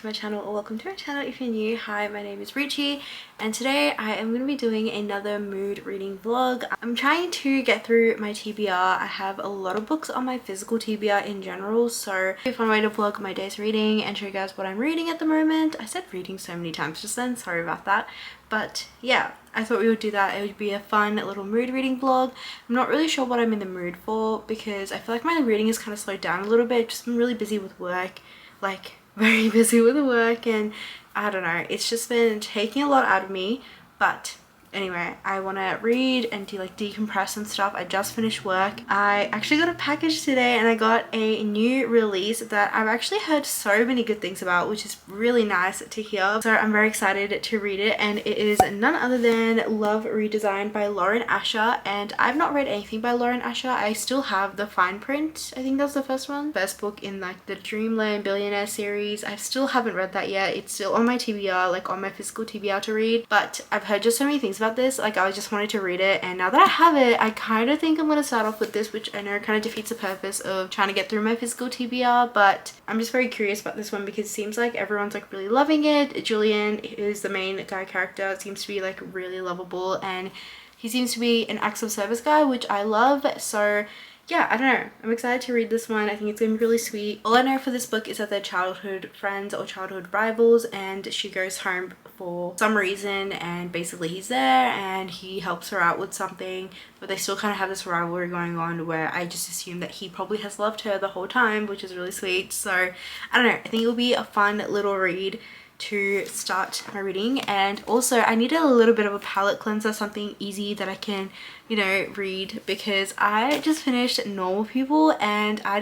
to my channel, or welcome to my channel if you're new. Hi, my name is Richie and today I am going to be doing another mood reading vlog. I'm trying to get through my TBR. I have a lot of books on my physical TBR in general, so a fun way to vlog my day's reading and show you guys what I'm reading at the moment. I said reading so many times just then, sorry about that. But yeah, I thought we would do that. It would be a fun little mood reading vlog. I'm not really sure what I'm in the mood for because I feel like my reading is kind of slowed down a little bit. Just been really busy with work, like very busy with work, and I don't know, it's just been taking a lot out of me. But anyway, I want to read and do like decompress and stuff. I just finished work. I actually got a package today and I got a new release that I've actually heard so many good things about, which is really nice to hear. So I'm very excited to read it, and it is none other than Love Redesigned by Lauren Asher. And I've not read anything by Lauren Asher. I still have the fine print. I think that's the first book in like the Dreamland Billionaire series. I still haven't read that yet. It's still on my TBR, like on my physical TBR to read, but I've heard just so many things about this. Like, I just wanted to read it, and now that I have it, I kind of think I'm going to start off with this, which I know kind of defeats the purpose of trying to get through my physical TBR. But I'm just very curious about this one because it seems like everyone's like really loving it. Julian is the main guy character, seems to be like really lovable, and he seems to be an acts of service guy, which I love. So yeah, I don't know, I'm excited to read this one. I think it's gonna be really sweet. All I know for this book is that they're childhood friends or childhood rivals, and she goes home for some reason and basically he's there and he helps her out with something, but they still kind of have this rivalry going on where I just assume that he probably has loved her the whole time, which is really sweet. So I don't know, I think it'll be a fun little read to start my reading. And also I needed a little bit of a palette cleanser, something easy that I can, you know, read, because I just finished Normal People and I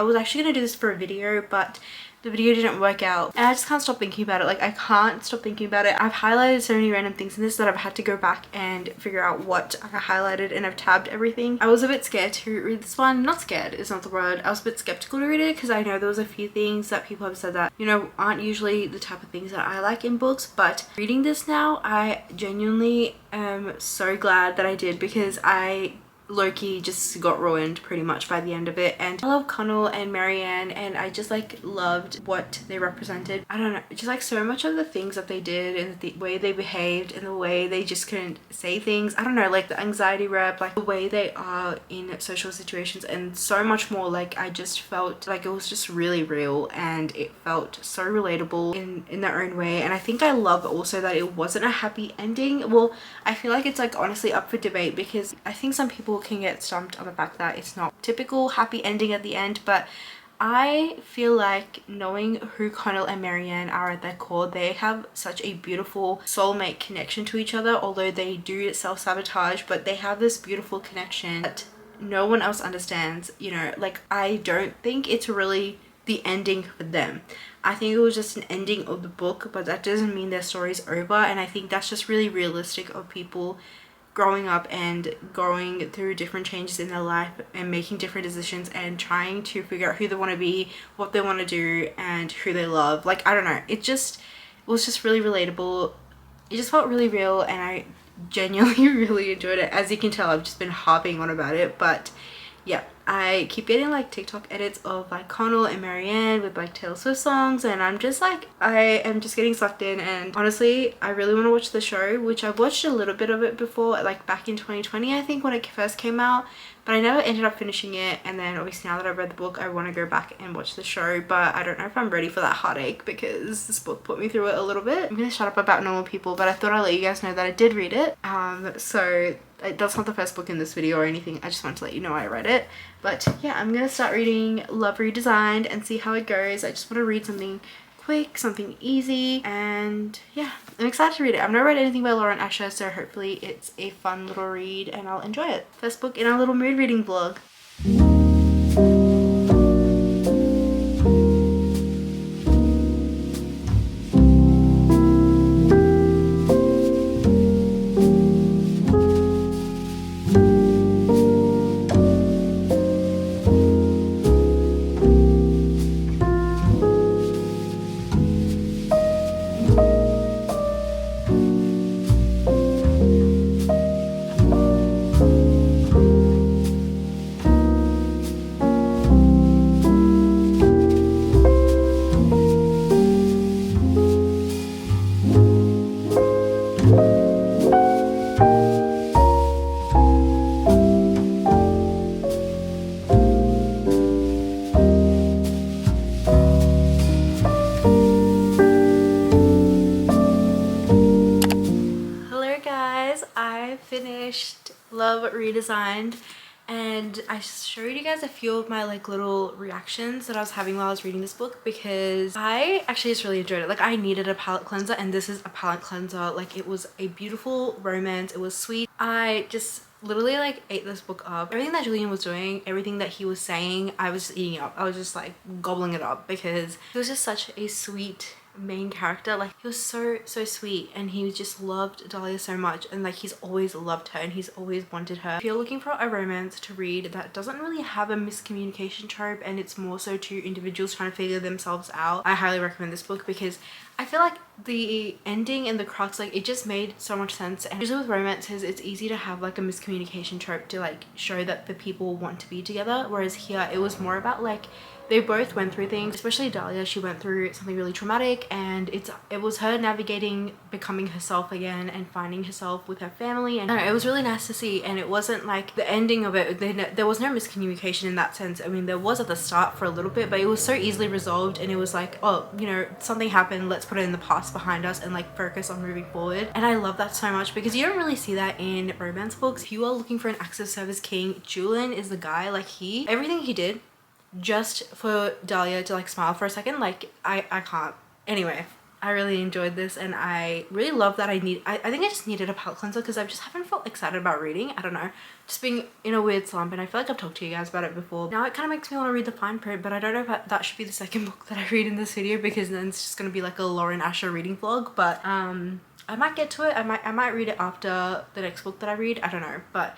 was actually gonna do this for a video, but the video didn't work out and I just can't stop thinking about it. Like, I can't stop thinking about it. I've highlighted so many random things in this that I've had to go back and figure out what I highlighted, and I've tabbed everything. I was a bit scared to read this one. Not scared is not the word. I was a bit skeptical to read it because I know there was a few things that people have said that, you know, aren't usually the type of things that I like in books. But reading this now, I genuinely am so glad that I did, because I low-key just got ruined pretty much by the end of it. And I love Connell and Marianne, and I just like loved what they represented. I don't know, just like so much of the things that they did and the way they behaved and the way they just couldn't say things. I don't know, like the anxiety rep, like the way they are in social situations and so much more. Like, I just felt like it was just really real and it felt so relatable in their own way. And I think I love also that it wasn't a happy ending. Well, I feel like it's like honestly up for debate, because I think some people can get stumped on the fact that it's not typical happy ending at the end, but I feel like, knowing who Connell and Marianne are at their core, they have such a beautiful soulmate connection to each other. Although they do self-sabotage, but they have this beautiful connection that no one else understands, you know. Like, I don't think it's really the ending for them. I think it was just an ending of the book, but that doesn't mean their story's over. And I think that's just really realistic of people growing up and going through different changes in their life and making different decisions and trying to figure out who they want to be, what they want to do, and who they love. Like, I don't know, it was just really relatable. It just felt really real, and I genuinely really enjoyed it. As you can tell, I've just been harping on about it, but yeah, I keep getting like TikTok edits of like Connell and Marianne with like Taylor Swift songs, and I'm just like, I am just getting sucked in. And honestly, I really want to watch the show, which I've watched a little bit of it before, like back in 2020 I think, when it first came out, but I never ended up finishing it. And then obviously now that I've read the book, I want to go back and watch the show, but I don't know if I'm ready for that heartache because this book put me through it a little bit. I'm gonna shut up about Normal People, but I thought I'd let you guys know that I did read it. So that's not the first book in this video or anything, I just wanted to let you know I read it. But yeah, I'm gonna start reading Love Redesigned and see how it goes. I just want to read something quick, something easy, and yeah, I'm excited to read it. I've never read anything by Lauren Asher, so hopefully it's a fun little read and I'll enjoy it. First book in our little mood reading vlog. Love Redesigned, and I showed you guys a few of my like little reactions that I was having while I was reading this book, because I actually just really enjoyed it. Like I needed a palette cleanser, and this is a palette cleanser. Like it was a beautiful romance, it was sweet. I just literally like ate this book up. Everything that Julian was doing, everything that he was saying, I was just eating up. I was just like gobbling it up, because he was just such a sweet main character. Like he was so sweet, and he just loved Dahlia so much, and like he's always loved her and he's always wanted her. If you're looking for a romance to read that doesn't really have a miscommunication trope, and it's more so two individuals trying to figure themselves out, I highly recommend this book, because I feel like the ending and the crux, like it just made so much sense. And usually with romances, it's easy to have like a miscommunication trope to like show that the people want to be together, whereas here it was more about like they both went through things. Especially Dahlia, she went through something really traumatic, and it was her navigating becoming herself again and finding herself with her family. And I don't know, it was really nice to see. And it wasn't like the ending of it, there was no miscommunication in that sense. I mean, there was at the start for a little bit, but it was so easily resolved, and it was like, oh, you know, something happened, let's put it in the past behind us and like focus on moving forward. And I love that so much, because you don't really see that in romance books. If you are looking for an acts of service king, Julian is the guy. Like everything he did just for Dahlia to like smile for a second, like I can't. Anyway, I really enjoyed this, and I really love that I think I just needed a palette cleanser, because I just haven't felt excited about reading. I don't know, just being in a weird slump, and I feel like I've talked to you guys about it before. Now it kind of makes me want to read the fine print, but I don't know if that should be the second book that I read in this video, because then it's just gonna be like a Lauren Asher reading vlog. But I might get to it. I might read it after the next book that I read. I don't know, but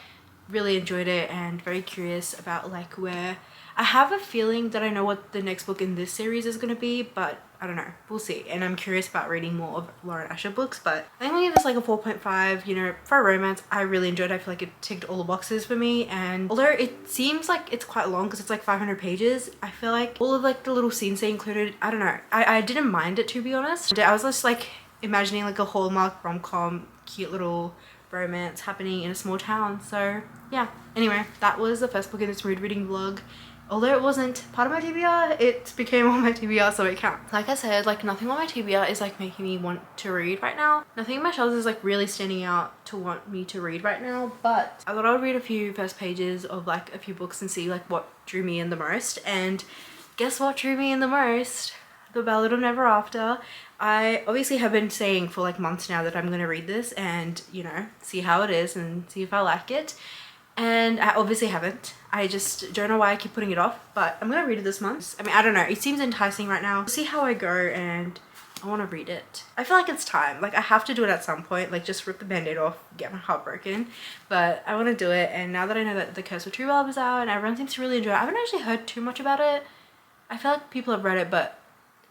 really enjoyed it, and very curious about like where I have a feeling that I know what the next book in this series is going to be, but I don't know, we'll see. And I'm curious about reading more of Lauren Asher books, but I think I'll give this like a 4.5. You know, for a romance, I really enjoyed it. I feel like it ticked all the boxes for me, and although it seems like it's quite long because it's like 500 pages, I feel like all of like the little scenes they included, I don't know, I didn't mind it, to be honest. I was just like imagining like a Hallmark rom-com, cute little romance happening in a small town. So yeah, anyway, that was the first book in this mood reading vlog. Although it wasn't part of my TBR, it became on my TBR, so it counts. Like I said, like nothing on my TBR is like making me want to read right now. Nothing in my shelves is like really standing out to want me to read right now, but I thought I would read a few first pages of like a few books and see like what drew me in the most. And guess what drew me in the most? The Ballad of Never After. I obviously have been saying for like months now that I'm going to read this and, you know, see how it is and see if I like it. And I obviously haven't. I just don't know why I keep putting it off, but I'm gonna read it this month. I mean, I don't know, it seems enticing right now. We'll see how I go, and I want to read it. I feel like it's time. Like I have to do it at some point, like just rip the band-aid off, get my heart broken. But I want to do it, and now that I know that The Curse of True Love is out and everyone seems to really enjoy it, I haven't actually heard too much about it. I feel like people have read it, but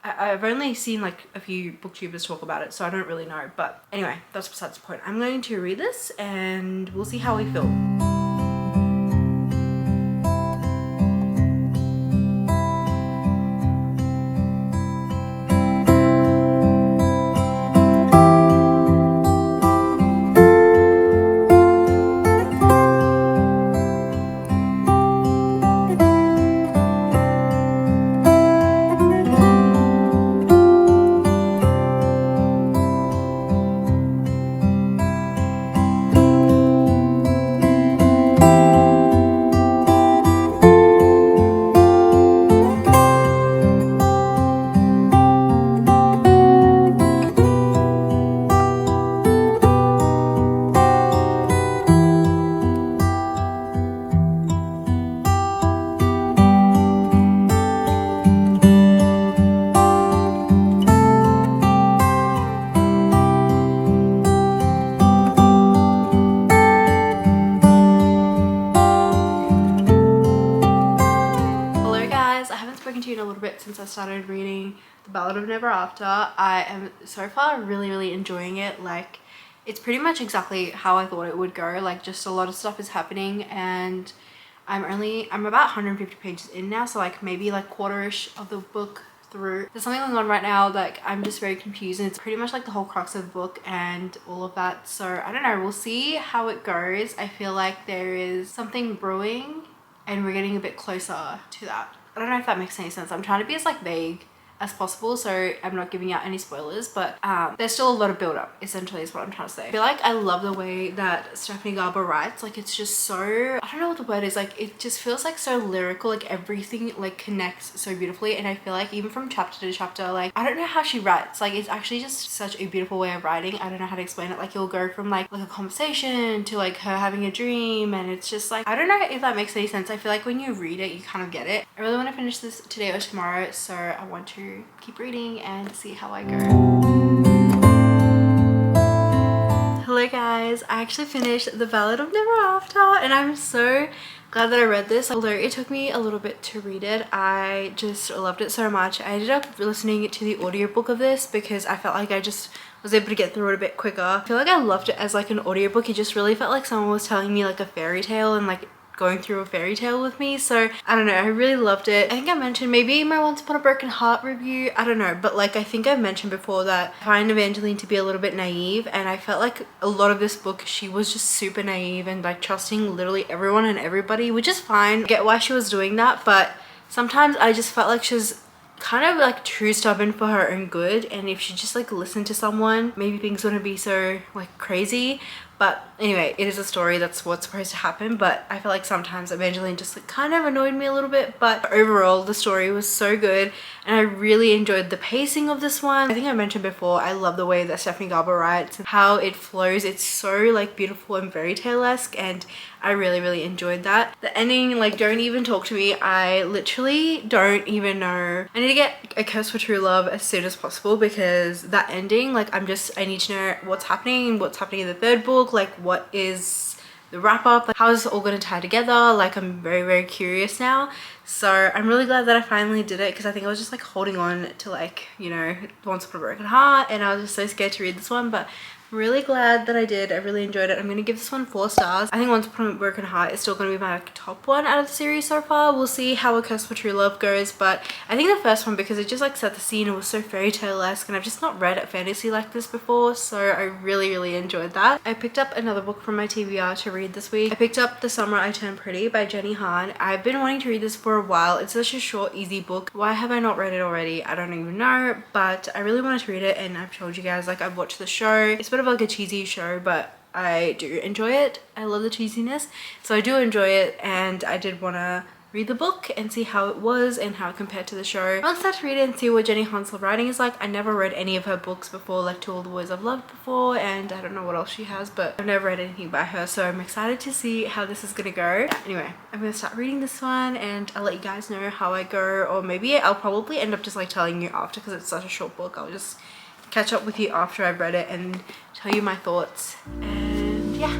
I've only seen like a few booktubers talk about it, so I don't really know. But anyway, that's besides the point. I'm going to read this and we'll see how we feel. To you in a little bit since I started reading The Ballad of Never After. I am so far really enjoying it. Like it's pretty much exactly how I thought it would go. Like just a lot of stuff is happening, and I'm about 150 pages in now, so like maybe like quarter-ish of the book through. There's something going on right now, like I'm just very confused, and it's pretty much like the whole crux of the book and all of that. So I don't know, we'll see how it goes. I feel like there is something brewing and we're getting a bit closer to that. I don't know if that makes any sense. I'm trying to be as like vague as possible, so I'm not giving out any spoilers, but there's still a lot of build up, essentially is what I'm trying to say. I feel like I love the way that Stephanie Garber writes. Like, it's just so, I don't know what the word is, like it just feels like so lyrical, like everything like connects so beautifully. And I feel like even from chapter to chapter, like I don't know how she writes, like it's actually just such a beautiful way of writing. I don't know how to explain it. Like you'll go from like a conversation to like her having a dream, and it's just like, I don't know if that makes any sense. I feel like when you read it you kind of get it. I really want to finish this today or tomorrow, so I want to keep reading and see how I go. Hello guys, I actually finished The Ballad of Never After, and I'm so glad that I read this. Although it took me a little bit to read it, I just loved it so much. I ended up listening to the audiobook of this because I felt like I just was able to get through it a bit quicker. I feel like I loved it as like an audiobook. It just really felt like someone was telling me like a fairy tale and like going through a fairy tale with me. So I don't know, I really loved it. I think I mentioned maybe in my Once Upon a Broken Heart review, I don't know, but like I think I mentioned before that I find Evangeline to be a little bit naive, and I felt like a lot of this book she was just super naive and like trusting literally everyone and everybody, which is fine. I get why she was doing that, but sometimes I just felt like she was kind of like too stubborn for her own good, and if she just like listened to someone, maybe things wouldn't be so like crazy. But anyway, it is a story, that's what's supposed to happen, but I feel like sometimes Evangeline just like kind of annoyed me a little bit. But overall the story was so good and I really enjoyed the pacing of this one. I think I mentioned before, I love the way that Stephanie Garber writes and how it flows. It's so like beautiful and fairy tale-esque, and I really enjoyed that. The ending, like, don't even talk to me. I literally don't even know. I need to get A Curse for True Love as soon as possible, because that ending, like, I need to know what's happening in the third book, like what is the wrap up, like how is this all going to tie together. Like, I'm very curious now. So I'm really glad that I finally did it, because I think I was just like holding on to, like, you know, Once Upon a Broken Heart, and I was just so scared to read this one. But I'm really glad that I did. I really enjoyed it. I'm gonna give this one 4 stars. I think Once Upon a Broken Heart is still gonna be my like, top one out of the series so far. We'll see how A Curse for True Love goes, but I think the first one, because it just like set the scene, it was so fairy tale-esque, and I've just not read a fantasy like this before, so I really enjoyed that. I picked up another book from my TBR to read this week. I picked up The Summer I Turned Pretty by Jenny Han. I've been wanting to read this for a while. It's such a short, easy book. Why have I not read it already? I don't even know, but I really wanted to read it, and I've told you guys, like, I've watched the show. It's a bit of like a cheesy show, but I do enjoy it. I love the cheesiness, so I do enjoy it, and I did want to read the book and see how it was and how it compared to the show. I'll start to read it and see what Jenny Han's writing is like. I never read any of her books before, like To All the Boys I've Loved before, and I don't know what else she has, but I've never read anything by her, so I'm excited to see how this is gonna go. Anyway, I'm gonna start reading this one, and I'll let you guys know how I go, or maybe I'll probably end up just like telling you after, because it's such a short book. I'll just catch up with you after I've read it and tell you my thoughts, and yeah.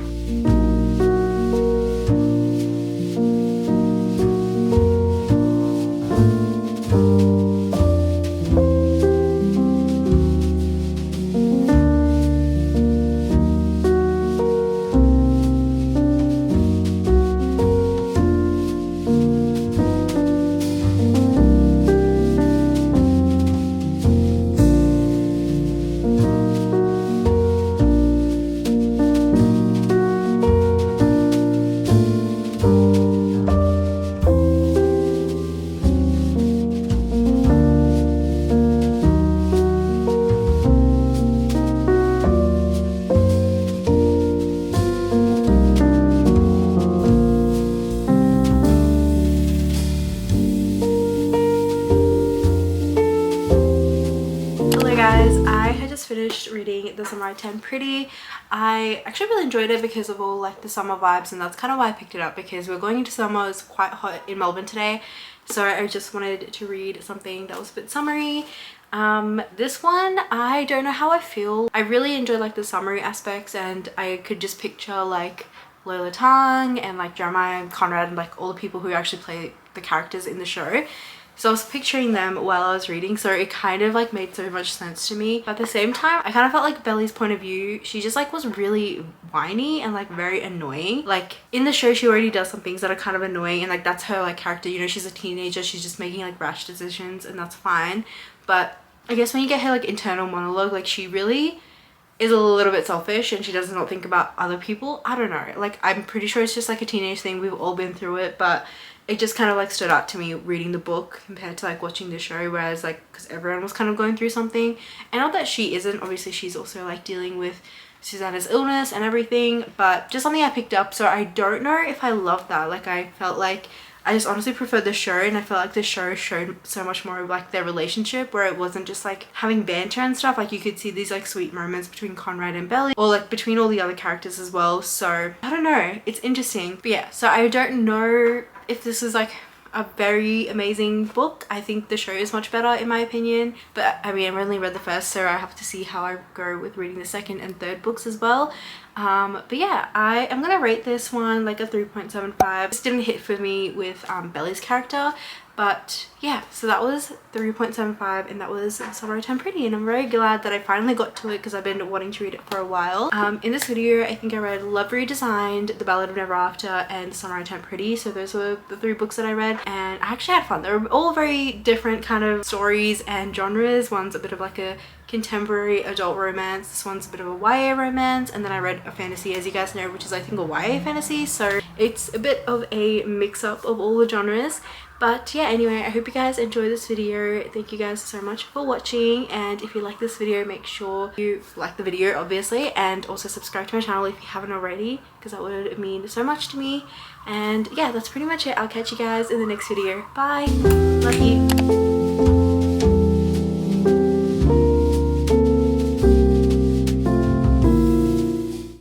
Finished reading The Summer I Turned Pretty. I actually really enjoyed it because of all like the summer vibes, and that's kind of why I picked it up, because we're going into summer. It's quite hot in Melbourne today, so I just wanted to read something that was a bit summery. This one, I don't know how I feel. I really enjoy like the summery aspects, and I could just picture like Lola Tongue and like Jeremiah and Conrad and like all the people who actually play the characters in the show. So I was picturing them while I was reading, so it kind of like made so much sense to me. But at the same time, I kind of felt like Belly's point of view, she just like was really whiny and like very annoying. Like in the show, she already does some things that are kind of annoying, and like that's her like character, you know, she's a teenager, she's just making like rash decisions, and that's fine. But I guess when you get her like internal monologue, like she really is a little bit selfish and she does not think about other people. I don't know, like I'm pretty sure it's just like a teenage thing, we've all been through it, but it just kind of like stood out to me reading the book compared to like watching the show, whereas like because everyone was kind of going through something, and not that she isn't, obviously she's also like dealing with Susanna's illness and everything, but just something I picked up. So I don't know if I love that. Like I felt like I just honestly preferred the show, and I felt like the show showed so much more of like their relationship, where it wasn't just like having banter and stuff. Like you could see these like sweet moments between Conrad and Belly, or like between all the other characters as well. So I don't know, it's interesting. But yeah, so I don't know if this is like a very amazing book. I think the show is much better in my opinion, but I mean I've only read the first, so I have to see how I go with reading the second and third books as well. But yeah, I am gonna rate this one like a 3.75. This didn't hit for me with Belly's character, but yeah, so that was 3.75, and that was Sunrise Time Pretty, and I'm very glad that I finally got to it because I've been wanting to read it for a while. In this video I think I read Love Redesigned, The Ballad of Never After, and Sunrise Time Pretty. So those were the 3 books that I read, and I actually had fun. They were all very different kind of stories and genres. One's a bit of like a contemporary adult romance, this one's a bit of a YA romance, and then I read a fantasy, as you guys know, which is I think a YA fantasy, so it's a bit of a mix-up of all the genres. But yeah, anyway, I hope you guys enjoyed this video. Thank you guys so much for watching, and if you like this video, make sure you like the video obviously, and also subscribe to my channel if you haven't already, because that would mean so much to me. And yeah, that's pretty much it. I'll catch you guys in the next video. Bye! Love you!